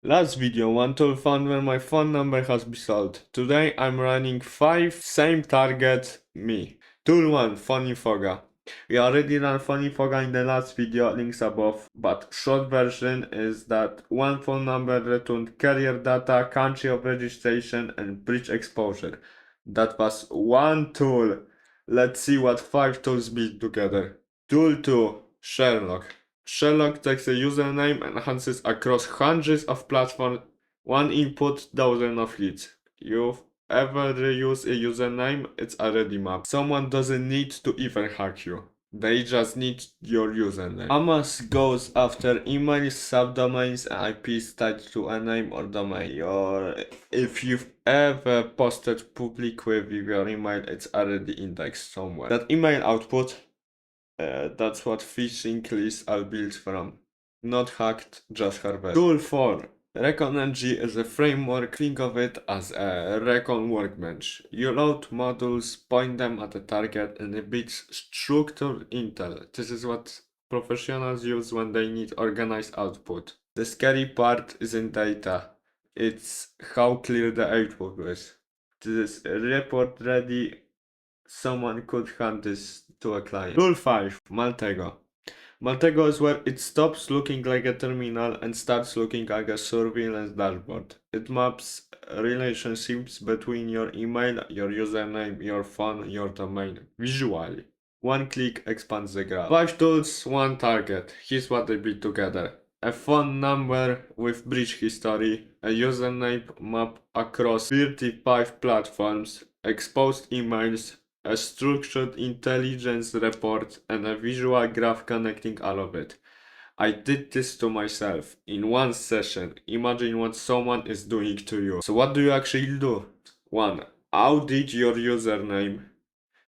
Last video, one tool found where my phone number has been sold. Today I'm running 5 same target me. Tool 1, phoneinfoga. We already ran phoneinfoga in the last video, links above, but short version is that one phone number returned carrier data, country of registration and breach exposure. That was one tool. Let's see what 5 tools build together. Tool 2, Sherlock. Sherlock takes a username and enhances across hundreds of platforms, one input, thousands of leads. You've ever reused a username, it's already mapped. Someone doesn't need to even hack you. They just need your username. Amass goes after emails, subdomains, and IPs tied to a name or domain. If you've ever posted public with your email, it's already indexed somewhere. That email output, that's what phishing lists are built from. Not hacked, just harvested. Tool 4. Recon-ng is a framework. Think of it as a recon workbench. You load modules, point them at a target, and it builds structured intel. This is what professionals use when they need organized output. The scary part isn't data. It's how clear the output is. This is report ready. Someone could hand this to a client. Rule 5. Maltego. Maltego is where it stops looking like a terminal and starts looking like a surveillance dashboard. It maps relationships between your email, your username, your phone, your domain, visually. One click expands the graph. 5 tools, 1 target. Here's what they build together. A phone number with breach history, a username map across 35 platforms, exposed emails, a structured intelligence report, and a visual graph connecting all of it. I did this to myself in one session. Imagine what someone is doing to you. So what do you actually do? 1. Audit your username.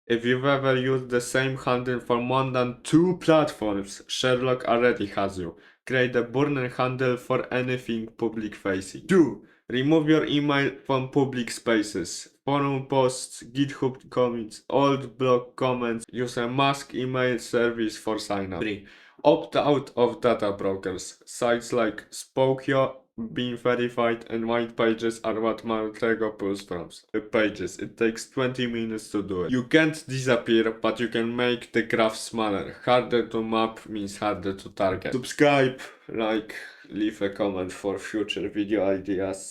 If you've ever used the same handle for more than 2 platforms, Sherlock already has you. Create a burner handle for anything public facing. 2. Remove your email from public spaces. Forum posts, GitHub comments, old blog comments. Use a mask email service for sign up. 3. Opt out of data brokers. Sites like Spokeo, being verified, and white pages are what maltego pulls from the pages. It takes 20 minutes to do it. You can't disappear, but you can make the graph smaller. Harder to map means harder to target. Subscribe, like, leave a comment for future video ideas.